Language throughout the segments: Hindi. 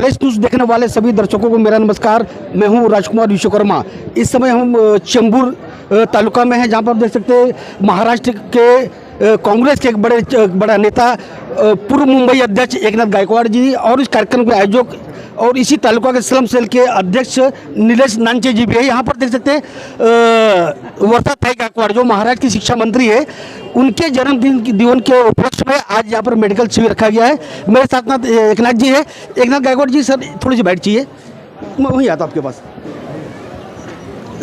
फ्लैश न्यूज़ देखने वाले सभी दर्शकों को मेरा नमस्कार। मैं हूं राजकुमार विश्वकर्मा। इस समय हम चेंबूर तालुका में हैं, जहां पर देख सकते हैं महाराष्ट्र के कांग्रेस के एक बड़ा नेता पूर्व मुंबई अध्यक्ष एकनाथ गायकवाड़ जी और इस कार्यक्रम के आयोजक और इसी तालुका के स्लम सेल के अध्यक्ष नीलेश नांचे जी भी है। यहाँ पर देख सकते हैं वर्षाताई गायकवाड़ जो महाराष्ट्र की शिक्षा मंत्री है, उनके जन्मदिन के उपलक्ष्य में आज यहाँ पर मेडिकल शिविर रखा गया है। मेरे साथ में एकनाथ जी है। एकनाथ गायकवाड़ जी, सर थोड़ी सी बैठ चाहिए, मैं वहीं आता आपके पास।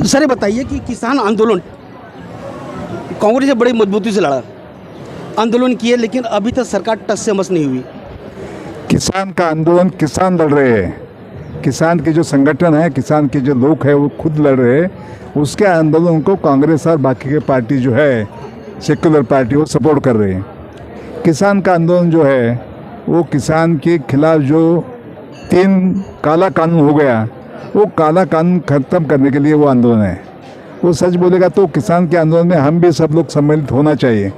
सर ये बताइए कि किसान आंदोलन कांग्रेस ने बड़ी मजबूती से लड़ा, आंदोलन किए, लेकिन अभी तक सरकार टस से मस नहीं हुई। किसान का आंदोलन किसान लड़ रहे हैं। किसान के जो संगठन है, किसान के जो लोग हैं वो खुद लड़ रहे हैं। उसके आंदोलन को कांग्रेस और बाकी के पार्टी जो है सेक्युलर पार्टी वो सपोर्ट कर रहे हैं। किसान का आंदोलन जो है वो किसान के खिलाफ जो 3 काला कानून हो गया, वो काला कानून ख़त्म करने के लिए वो आंदोलन है। वो सच बोलेगा तो किसान के आंदोलन में हम भी सब लोग सम्मिलित होना चाहिए,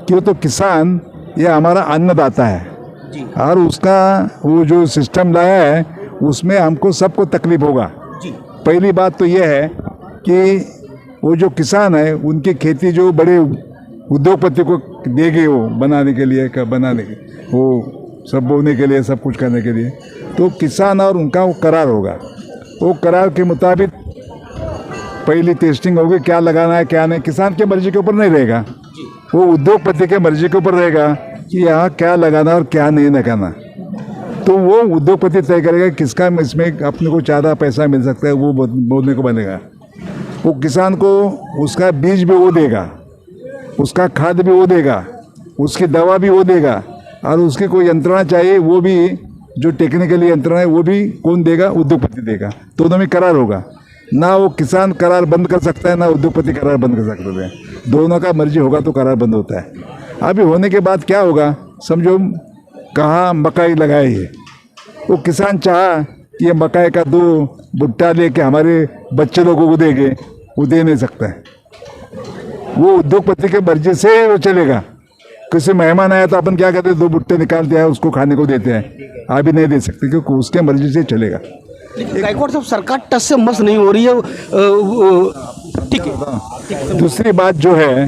क्यों तो किसान ये हमारा अन्नदाता है और उसका वो जो सिस्टम लाया है उसमें हमको सबको तकलीफ होगा। पहली बात तो ये है कि वो जो किसान है उनकी खेती जो बड़े उद्योगपति को देगी वो बनाने के लिए वो सब बोने के लिए, सब कुछ करने के लिए, तो किसान और उनका वो करार होगा। वो करार के मुताबिक पहली टेस्टिंग होगी, क्या लगाना है क्या नहीं। किसान के मर्जी के ऊपर नहीं रहेगा, वो उद्योगपति के मर्जी के ऊपर रहेगा कि यहाँ क्या लगाना और क्या नहीं लगाना। तो वो उद्योगपति तय करेगा किसका इसमें अपने को ज़्यादा पैसा मिल सकता है, वो बोलने को बनेगा। वो किसान को उसका बीज भी वो देगा, उसका खाद भी वो देगा, उसकी दवा भी वो देगा, और उसकी कोई यंत्रणा चाहिए वो भी, जो टेक्निकली यंत्रणा है वो भी कौन देगा, उद्योगपति देगा। तो दोनों में करार होगा। ना वो किसान करार बंद कर सकता है, ना उद्योगपति करार बंद कर सकते हैं। दोनों का मर्जी होगा तो करार बंद होता है। अभी होने के बाद क्या होगा, समझो कहाँ मकई लगाई है, वो किसान चाहा कि ये मकई का 2 भुट्टा लेके हमारे बच्चे लोगों को देंगे, वो दे नहीं सकता है। वो उद्योगपति के मर्जी से वो चलेगा। किसी मेहमान आया तो अपन क्या करते हैं, 2 भुट्टे निकालते हैं, उसको खाने को देते हैं। अभी नहीं दे सकते क्योंकि उसके मर्जी से चलेगा। गायकवाड़ साहब, सरकार टस से मस नहीं हो रही है, ठीक है। दूसरी बात जो है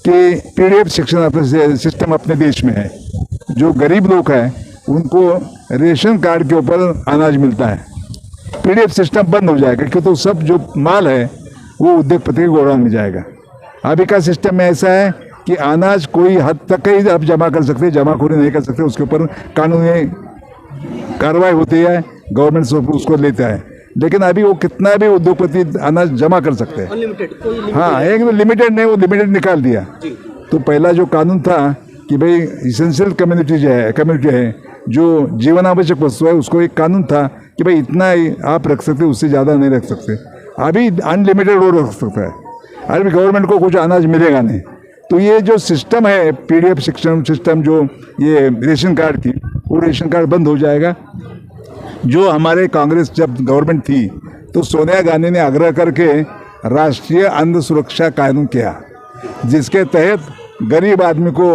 कि पीडीएफ शिक्षण सिस्टम अपने देश में है। जो गरीब लोग हैं उनको रेशन कार्ड के ऊपर अनाज मिलता है। पीडीएफ सिस्टम बंद हो जाएगा क्योंकि तो सब जो माल है वो उद्योगपति के गोडाउन में जाएगा। अभी का सिस्टम में ऐसा है कि अनाज कोई हद तक ही आप जमा कर सकते, जमाखोरी नहीं कर सकते, उसके ऊपर कानूनी कार्रवाई होती है, गवर्नमेंट उसको लेता है। लेकिन अभी वो कितना भी उद्योगपति अनाज जमा कर सकते हैं। हाँ, एक लिमिटेड नहीं, वो लिमिटेड निकाल दिया। तो पहला जो कानून था कि भाई इसेंशियल कम्युनिटी है, जो जीवन आवश्यक वस्तु है, उसको एक कानून था कि भाई इतना ही आप रख सकते, उससे ज़्यादा नहीं रख सकते। अभी अनलिमिटेड वो रख सकता है। अभी गवर्नमेंट को कुछ अनाज मिलेगा नहीं। तो ये जो सिस्टम है पीडीएफ शिक्षण सिस्टम, जो ये रेशन कार्ड की, वो रेशन कार्ड बंद हो जाएगा। जो हमारे कांग्रेस जब गवर्नमेंट थी तो सोनिया गांधी ने आग्रह करके राष्ट्रीय अन्न सुरक्षा कानून किया, जिसके तहत गरीब आदमी को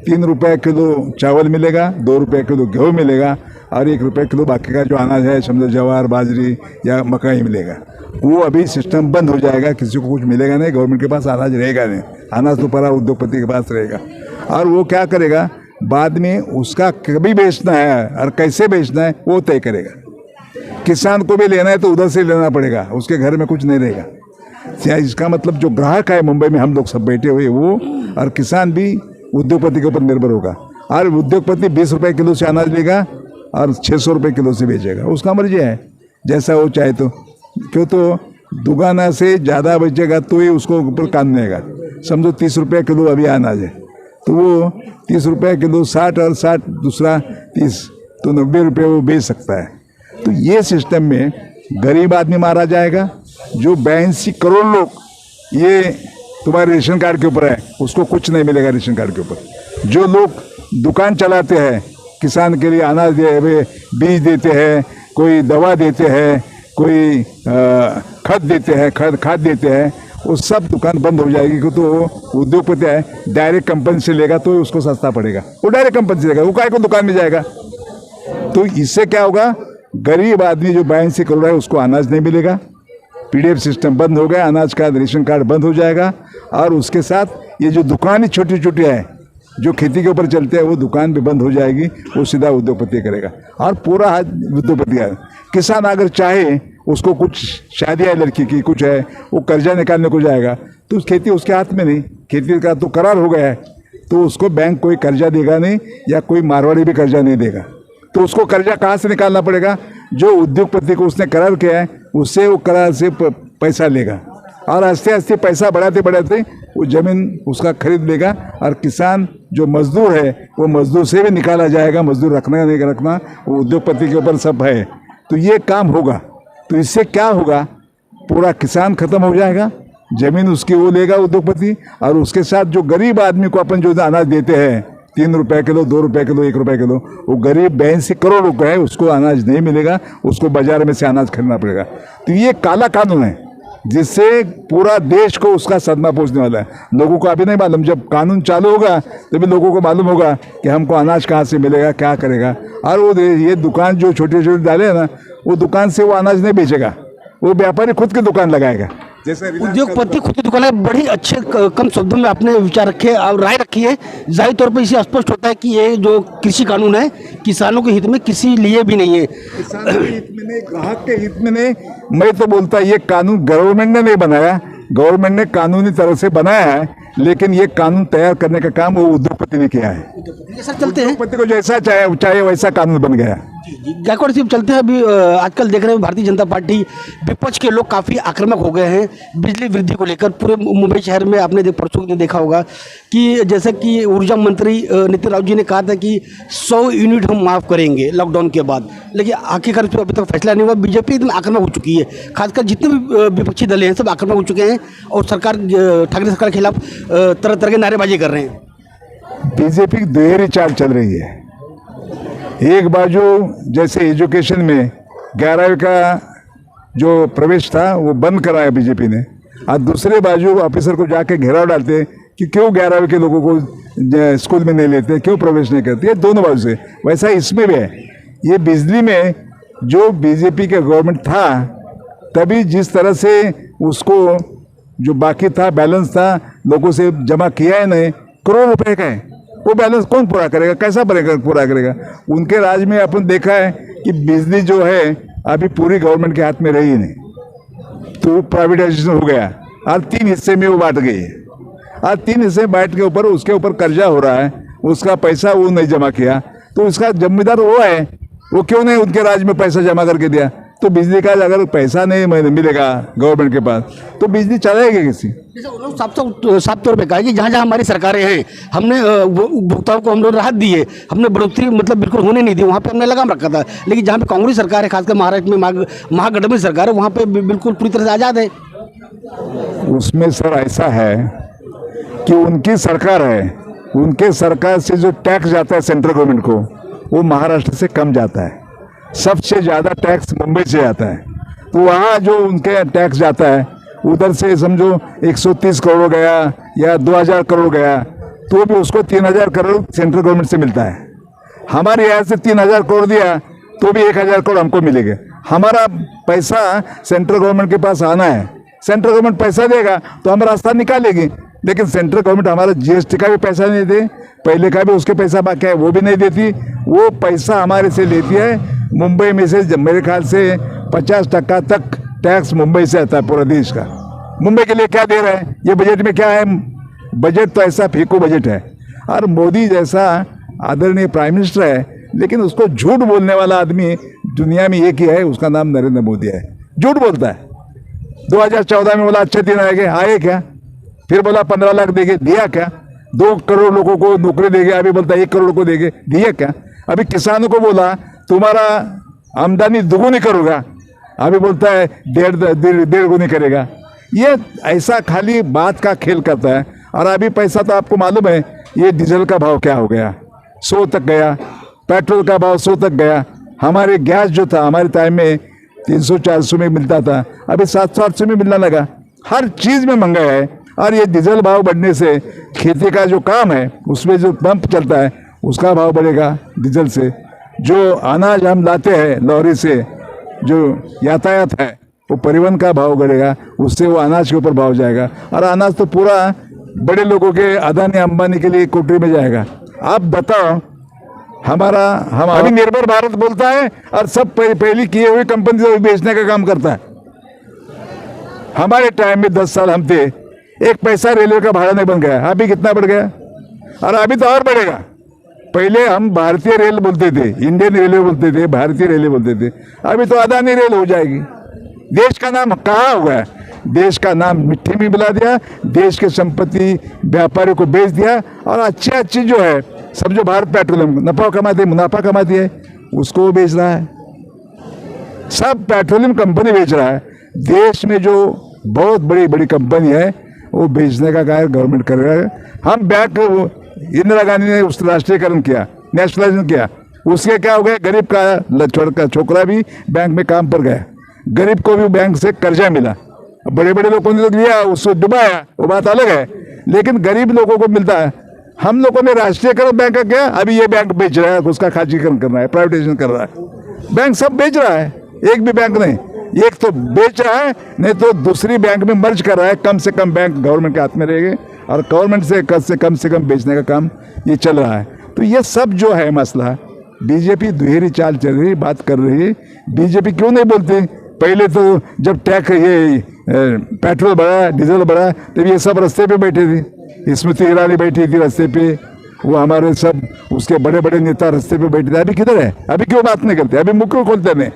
3 रुपये किलो चावल मिलेगा, 2 रुपये किलो गेहूँ मिलेगा और 1 रुपये किलो बाकी का जो अनाज है, समझो ज्वार, बाजरी या मकई मिलेगा। वो अभी सिस्टम बंद हो जाएगा, किसी को कुछ मिलेगा नहीं, गवर्नमेंट के पास अनाज रहेगा नहीं। अनाज तो पूरा उद्योगपति के पास रहेगा। और वो क्या करेगा, बाद में उसका कभी बेचना है और कैसे बेचना है वो तय करेगा। किसान को भी लेना है तो उधर से लेना पड़ेगा, उसके घर में कुछ नहीं रहेगा। इसका मतलब जो ग्राहक है मुंबई में हम लोग सब बैठे हुए वो, और किसान भी उद्योगपति के ऊपर निर्भर होगा। और उद्योगपति 20 रुपये किलो से अनाज लेगा और 600 रुपये किलो से बेचेगा, उसका मर्जी है, जैसा वो चाहे। तो क्यों तो दुकाना से ज़्यादा बेचेगा तो ही उसको ऊपर कानून रहेगा। समझो 30 रुपये किलो अभी अनाज है, तो वो 30 रुपये किलो 60 और 60 दूसरा 30, तो 90 रुपये वो बेच सकता है। तो ये सिस्टम में गरीब आदमी मारा जाएगा। जो 82 करोड़ लोग ये तुम्हारे रेशन कार्ड के ऊपर है, उसको कुछ नहीं मिलेगा रेशन कार्ड के ऊपर। जो लोग दुकान चलाते हैं, किसान के लिए अनाज बीज देते हैं, कोई दवा देते हैं, कोई खाद देते हैं, वो सब दुकान बंद हो जाएगी। क्योंकि तो उद्योगपति है, डायरेक्ट कंपनी से लेगा तो उसको सस्ता पड़ेगा, वो डायरेक्ट कंपनी से लेगा, वो काय को दुकान में जाएगा। तो इससे क्या होगा, गरीब आदमी जो 82 करोड़ है उसको अनाज नहीं मिलेगा। पीडीएफ सिस्टम बंद हो गया, अनाज कार्ड रेशन कार्ड बंद हो जाएगा। और उसके साथ ये जो दुकानें छोटी छोटी है जो खेती के ऊपर चलते हैं वो दुकान भी बंद हो जाएगी, वो सीधा उद्योगपति करेगा और पूरा हाथ उद्योगपति है। किसान अगर चाहे उसको कुछ शादी है लड़की की कुछ है वो कर्जा निकालने को जाएगा तो उस खेती उसके हाथ में नहीं, खेती का तो करार हो गया है तो उसको बैंक कोई कर्जा देगा नहीं या कोई मारवाड़ी भी कर्जा नहीं देगा। तो उसको कर्जा कहाँ से निकालना पड़ेगा? जो उद्योगपति को उसने करार किया है उससे वो करार से पैसा लेगा और आस्ते आस्ते पैसा बढ़ाते बढ़ाते वो ज़मीन उसका खरीद लेगा और किसान जो मजदूर है वो मजदूर से भी निकाला जाएगा। मजदूर रखना नहीं रखना वो उद्योगपति के ऊपर सब है। तो ये काम होगा तो इससे क्या होगा? पूरा किसान खत्म हो जाएगा, ज़मीन उसकी वो लेगा उद्योगपति और उसके साथ जो गरीब आदमी को अपन जो अनाज देते हैं 3 रुपए किलो 2 रुपए किलो 1 रुपए किलो, वो गरीब 82 करोड़ रुपए है उसको अनाज नहीं मिलेगा, उसको बाजार में से अनाज खरीदना पड़ेगा। तो ये काला कानून है जिससे पूरा देश को उसका सदमा पहुंचने वाला है। लोगों को अभी नहीं मालूम, जब कानून चालू होगा तभी लोगों को मालूम होगा कि हमको अनाज कहाँ से मिलेगा, क्या करेगा। और वो ये दुकान जो छोटे छोटे डाले हैं ना वो दुकान से वो अनाज नहीं बेचेगा, वो व्यापारी खुद की दुकान लगाएगा। जैसे उद्योगपति खुद की दुकान है। बड़ी अच्छे कम शब्दों में आपने विचार रखे और राय रखी है। जाहिर तौर पर इसे स्पष्ट होता है कि ये जो कृषि कानून है किसानों के हित में किसी लिए भी नहीं है, किसान के हित में नहीं, ग्राहक के हित में नहीं। मैं तो बोलता ये कानून गवर्नमेंट ने नहीं बनाया, गवर्नमेंट ने कानूनी तरह से बनाया है लेकिन ये कानून तैयार करने का काम वो उद्योगपति ने किया है। सर चलते हैं उद्योगपति को जैसा चाहे वैसा कानून बन गया। गायकवाड़ साहब चलते हैं। अभी आजकल देख रहे हैं भारतीय जनता पार्टी विपक्ष के लोग काफ़ी आक्रामक हो गए हैं बिजली वृद्धि को लेकर। पूरे मुंबई शहर में आपने परसों ने देखा होगा कि जैसे कि ऊर्जा मंत्री नितिन राउत जी ने कहा था कि 100 यूनिट हम माफ़ करेंगे लॉकडाउन के बाद, लेकिन आखिरकार अभी तक फैसला नहीं हुआ। बीजेपी एकदम आक्रामक हो चुकी है, खासकर जितने भी विपक्षी दल हैं सब आक्रामक हो चुके हैं और सरकार ठाकरे सरकार के खिलाफ तरह तरह की नारेबाजी कर रहे हैं। बीजेपी की दोहरी चाल चल रही है। एक बाजू जैसे एजुकेशन में 11वीं का जो प्रवेश था वो बंद कराया बीजेपी ने और दूसरे बाजू ऑफिसर को जाके घेराव डालते कि क्यों 11वीं के लोगों को स्कूल में नहीं लेते, क्यों प्रवेश नहीं करते। ये दोनों बाजू से वैसा इसमें भी है। ये बिजली में जो बीजेपी का गवर्नमेंट था तभी जिस तरह से उसको जो बाकी था बैलेंस था लोगों से जमा किया है नहीं, करोड़ रुपए का है, वो बैलेंस कौन पूरा करेगा, कैसा पूरा करेगा। उनके राज में अपन देखा है कि बिजली जो है अभी पूरी गवर्नमेंट के हाथ में रही नहीं, तो प्राइवेटाइजेशन हो गया और 3 हिस्से में वो बांट गई है और 3 हिस्से बांट के ऊपर उसके ऊपर कर्जा हो रहा है, उसका पैसा वो नहीं जमा किया तो उसका जिम्मेदार वो है। वो क्यों नहीं उनके राज में पैसा जमा करके दिया? तो बिजली का अगर पैसा नहीं मिलेगा गवर्नमेंट के पास तो बिजली चलाएगी किसी। जैसे उन लोग साफ तौर पे कहा कि जहाँ जहाँ हमारी सरकारें हैं हमने उपभोक्ताओं को हम लोग राहत दी है, हमने बढ़ोतरी मतलब बिल्कुल होने नहीं दी, वहाँ पे हमने लगाम रखा था। लेकिन जहाँ पे कांग्रेस सरकार है खासकर महाराष्ट्र में महागठबंधन सरकार है वहाँ पे बिल्कुल पूरी तरह से आज़ाद है। उसमें सर ऐसा है कि उनकी सरकार है, उनके सरकार से जो टैक्स जाता है सेंट्रल गवर्नमेंट को वो महाराष्ट्र से कम जाता है। सबसे ज़्यादा टैक्स मुंबई से आता है, तो वहाँ जो उनके टैक्स जाता है उधर से समझो 130 करोड़ गया या 2000 करोड़ गया तो भी उसको 3000 करोड़ सेंट्रल गवर्नमेंट से मिलता है। हमारे यहाँ से 3000 करोड़ दिया तो भी 1000 करोड़ हमको मिलेगा। हमारा पैसा सेंट्रल गवर्नमेंट के पास आना है, सेंट्रल गवर्नमेंट पैसा देगा तो हम रास्ता निकालेंगे। लेकिन सेंट्रल गवर्नमेंट हमारा जीएसटी का भी पैसा नहीं दे, पहले का भी उसके पैसा बाकी है वो भी नहीं देती, वो पैसा हमारे से लेती है। मुंबई में से मेरे ख्याल से 50% तक टैक्स मुंबई से आता है पूरा देश का। मुंबई के लिए क्या दे रहा है? ये बजट में क्या है? बजट तो ऐसा फेंको बजट है। और मोदी जैसा आदरणीय प्राइम मिनिस्टर है लेकिन उसको झूठ बोलने वाला आदमी दुनिया में एक ही है, उसका नाम नरेंद्र मोदी है। झूठ बोलता है। 2014 में बोला अच्छे दिन आएंगे, आए क्या? फिर बोला 15 लाख देंगे, दिया क्या? 2 करोड़ लोगों को नौकरी देंगे, अभी बोलता है 1 करोड़ को देंगे, दिया क्या? अभी किसानों को बोला तुम्हारा आमदनी दुगुनी करूँगा, अभी बोलता है डेढ़ गुनी करेगा। ये ऐसा खाली बात का खेल करता है। और अभी पैसा तो आपको मालूम है ये डीजल का भाव क्या हो गया, 100 तक गया, पेट्रोल का भाव 100 तक गया। हमारे गैस जो था हमारे टाइम में 300-400 में मिलता था, अभी 700-800 में मिलने लगा। हर चीज़ में महंगा है। और ये डीजल भाव बढ़ने से खेती का जो काम है उसमें जो पंप चलता है उसका भाव बढ़ेगा डीजल से। जो अनाज हम लाते हैं लॉरी से, जो यातायात है वो परिवहन का भाव बढ़ेगा, उससे वो अनाज के ऊपर भाव जाएगा, और अनाज तो पूरा बड़े लोगों के अदानी अंबानी के लिए कोठरी में जाएगा। आप बताओ, हम अभी निर्भर भारत बोलता है और सब पहली किए हुए कंपनी से बेचने का काम करता है। हमारे टाइम में 10 साल हम थे, 1 पैसा रेलवे का भाड़ा नहीं बन गया, अभी कितना बढ़ गया, और अभी तो और बढ़ेगा। पहले हम भारतीय रेल बोलते थे, इंडियन रेलवे बोलते थे, भारतीय रेलवे बोलते थे, अभी तो अदानी रेल हो जाएगी। देश का नाम कहाँ हो गया? देश का नाम मिट्टी में मिला दिया, देश की संपत्ति व्यापारियों को बेच दिया, और अच्छी जो है सब, जो भारत पेट्रोलियम मुनाफा कमाती है उसको वो बेच रहा है। सब पेट्रोलियम कंपनी बेच रहा है। देश में जो बहुत बड़ी बड़ी कंपनी है वो बेचने का कार्य गवर्नमेंट कर रहा है। हम बैंक, इंदिरा गांधी ने उस राष्ट्रीयकरण किया, नेशनलाइजेशन किया, उसके क्या हो गया? गरीब का छोकरा भी बैंक में काम पर गया, गरीब को भी बैंक से कर्जा मिला। बड़े बड़े लोगों ने तो लिया, उसको डुबाया, वो बात अलग है, लेकिन गरीब लोगों को मिलता है। हम लोगों ने राष्ट्रीयकरण बैंक का किया, अभी ये बैंक बेच रहा है, उसका खाजीकरण कर रहा है, प्राइवेटाइजेशन कर रहा है। बैंक सब बेच रहा है, एक भी बैंक नहीं, एक तो बेच रहा है, नहीं तो दूसरी बैंक में मर्ज कर रहा है। कम से कम बैंक गवर्नमेंट के हाथ में रहेंगे, और गवर्नमेंट से कम बेचने का काम ये चल रहा है। तो ये सब जो है मसला, बीजेपी दुहेरी चाल चल रही, बात कर रही है। बीजेपी क्यों नहीं बोलती? पहले तो जब टैक्स ये पेट्रोल बढ़ा, डीजल बढ़ा, तब ये सब रास्ते पे बैठे थे। स्मृति ईरानी बैठी थी रास्ते पे, वो हमारे सब उसके बड़े बड़े नेता रास्ते पे बैठे थे। अभी किधर है? अभी क्यों बात नहीं करते? अभी मुख क्यों खोलते नहीं?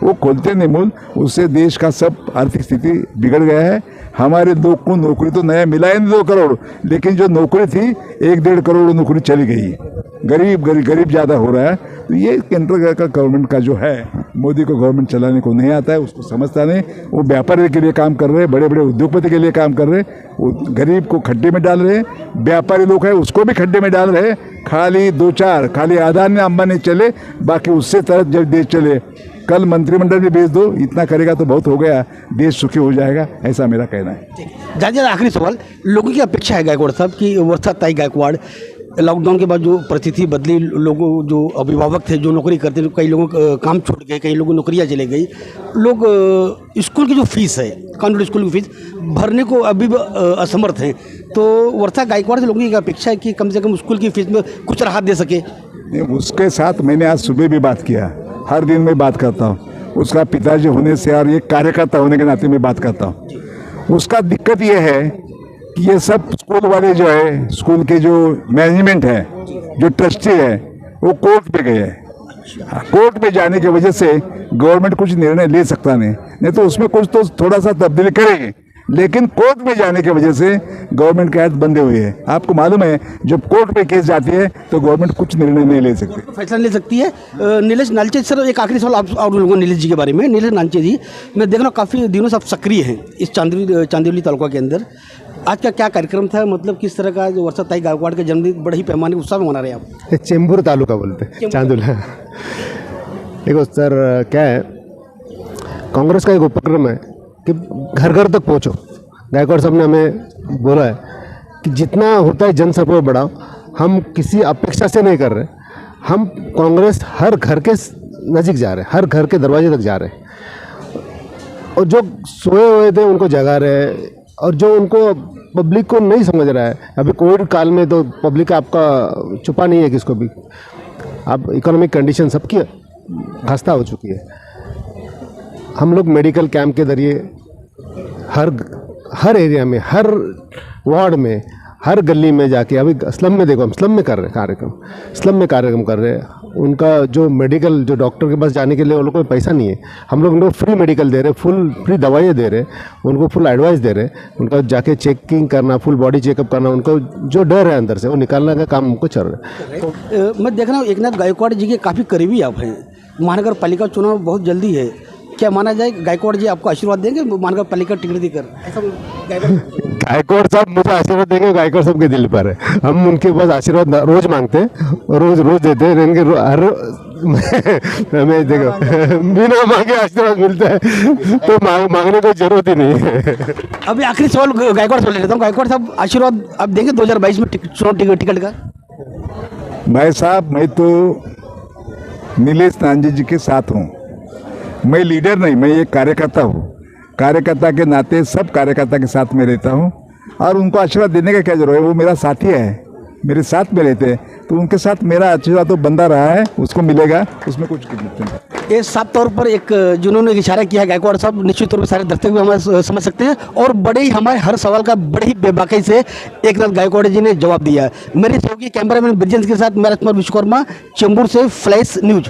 वो खोलते नहीं मूल, उससे देश का सब आर्थिक स्थिति बिगड़ गया है। हमारे लोग को नौकरी तो नया मिला है 2 करोड़, लेकिन जो नौकरी थी 1-1.5 करोड़ नौकरी चली गई। गरीब ज़्यादा हो रहा है। तो ये केंद्र का गवर्नमेंट का जो है, मोदी को गवर्नमेंट चलाने को नहीं आता है, उसको समझता नहीं। वो व्यापारी के लिए काम कर रहे हैं, बड़े बड़े उद्योगपति के लिए काम कर रहे हैं, वो गरीब को खड्डे में डाल रहे हैं। व्यापारी लोग हैं उसको भी खड्डे में डाल रहे हैं। खाली 2-4 खाली अदानी अंबानी चले, बाकी उससे तरफ जब देश चले। कल मंत्रिमंडल में भेज दो, इतना करेगा तो बहुत हो गया, देश सुखी हो जाएगा, ऐसा मेरा कहना है। ज़्यादा आखिरी सवाल, लोगों की अपेक्षा है गायकवाड़ साहब की, वर्षा गायकवाड़, लॉकडाउन के बाद जो परिस्थिति बदली, लोगों जो अभिभावक थे जो नौकरी करते थे, कई लोगों का काम छूट गए, कई लोगों की नौकरियाँ चले गई, लोग स्कूल की जो फीस है, कॉन्वेंट स्कूल की फीस भरने को अभी भी असमर्थ हैं। तो वर्षा गायकवाड़ से लोगों की अपेक्षा है कि कम से कम स्कूल की फीस में कुछ राहत दे सके। उसके साथ मैंने आज सुबह भी बात किया, हर दिन मैं बात करता हूँ। उसका पिताजी होने से और एक कार्यकर्ता होने के नाते मैं बात करता हूँ। उसका दिक्कत ये है कि ये सब स्कूल वाले जो है, स्कूल के जो मैनेजमेंट है, जो ट्रस्टी है, वो कोर्ट पे गए हैं। कोर्ट पे जाने की वजह से गवर्नमेंट कुछ निर्णय ले सकता नहीं तो उसमें कुछ तो थोड़ा सा तब्दीली करेगी, लेकिन कोर्ट में जाने की वजह से गवर्नमेंट के हाथ बंधे हुए हैं। आपको मालूम है, जब कोर्ट पे केस जाती है तो गवर्नमेंट कुछ निर्णय नहीं ले सकती, फैसला ले सकती है। नीलेश नालचे सर, एक आखिरी सवाल आप लोगों नीलेश जी के बारे में। नीलेश नालचे जी, मैं देख रहा हूँ काफ़ी दिनों से आप सक्रिय हैं इस चांदीवली तालुका के अंदर। आज का क्या कार्यक्रम था, मतलब किस तरह का, जो वर्षा गायकवाड़ का जन्मदिन बड़े ही पैमाने उत्साह में मना रहे हैं आप? चेंबूर तालुका बोलते हैं, चांदुला। देखो सर, क्या है, कांग्रेस का एक उपक्रम है कि घर घर तक पहुंचो। गायकवाड़ साहब ने हमें बोला है कि जितना होता है जन सपोर्ट बढ़ाओ। हम किसी अपेक्षा से नहीं कर रहे, हम कांग्रेस हर घर के नज़दीक जा रहे हैं, हर घर के दरवाजे तक जा रहे हैं, और जो सोए हुए थे उनको जगा रहे हैं, और जो उनको पब्लिक को नहीं समझ रहा है। अभी कोविड काल में तो पब्लिक आपका छुपा नहीं है किसको भी, अब इकोनॉमिक कंडीशन सबकी खस्ता हो चुकी है। हम लोग मेडिकल कैंप के जरिए हर एरिया में, हर वार्ड में, हर गली में जाके, अभी स्लम में देखो, हम स्लम में कर रहे हैं कार्यक्रम, स्लम में कार्यक्रम कर रहे हैं। उनका जो मेडिकल, जो डॉक्टर के पास जाने के लिए उन लोगों को पैसा नहीं है, हम लोग उनको फ्री मेडिकल दे रहे हैं, फुल फ्री दवाइयाँ दे रहे हैं, उनको फुल एडवाइस दे रहे हैं। उनका जाके चेकिंग करना, फुल बॉडी चेकअप करना, उनको जो डर है अंदर से वो निकालने का काम हमको चल रहा है। तो मैं देख रहा हूँ एकनाथ गायकवाड़ जी के काफ़ी करीबी आप हैं। महानगर पालिका चुनाव बहुत जल्दी है, क्या माना जाए गायकवाड़ जी आपको आशीर्वाद देंगे महानगर पालिका टिकट देकर? ऐसा गायकवाड़ साहब मुझे आशीर्वाद देंगे, गायकवाड़ साहब के दिल पर है। हम उनके पास आशीर्वाद रोज मांगते हैं, रोज देते हैं। इनके हर हमें देखो बिना मांगे आशीर्वाद मिलता है, तो मांगने की जरूरत ही नहीं है। अभी आखिरी सवाल गायकवाड़ से ले लेता हूँ। गायकवाड़ साहब, आशीर्वाद आप देंगे 2022 में चुनाव टिकट का? भाई साहब, मैं तो नीलेश नांजी जी के साथ हूँ। मैं लीडर नहीं, मैं एक कार्यकर्ता हूँ। कार्यकर्ता के नाते सब कार्यकर्ता के साथ में रहता हूँ और उनको आशीर्वाद देने का क्या जरूरत है, वो मेरा साथी है, मेरे साथ में रहते हैं, तो उनके साथ मेरा आशीर्वाद तो बंदा रहा है, उसको मिलेगा, उसमें कुछ नहीं। ये साफ तौर पर एक जिन्होंने इशारा किया है गायकवाड़ साहब, निश्चित तौर पर सारे दर्शक भी हमें समझ सकते हैं और बड़े ही हमारे हर सवाल का बड़े ही बेबाकी से एक नाथ गायकवाड़ जी ने जवाब दिया। मेरे सहयोगी कैमरामैन ब्रिजेंस के साथ मैं राजकुमार विश्वकर्मा, चेंबूर से फ्लैश न्यूज।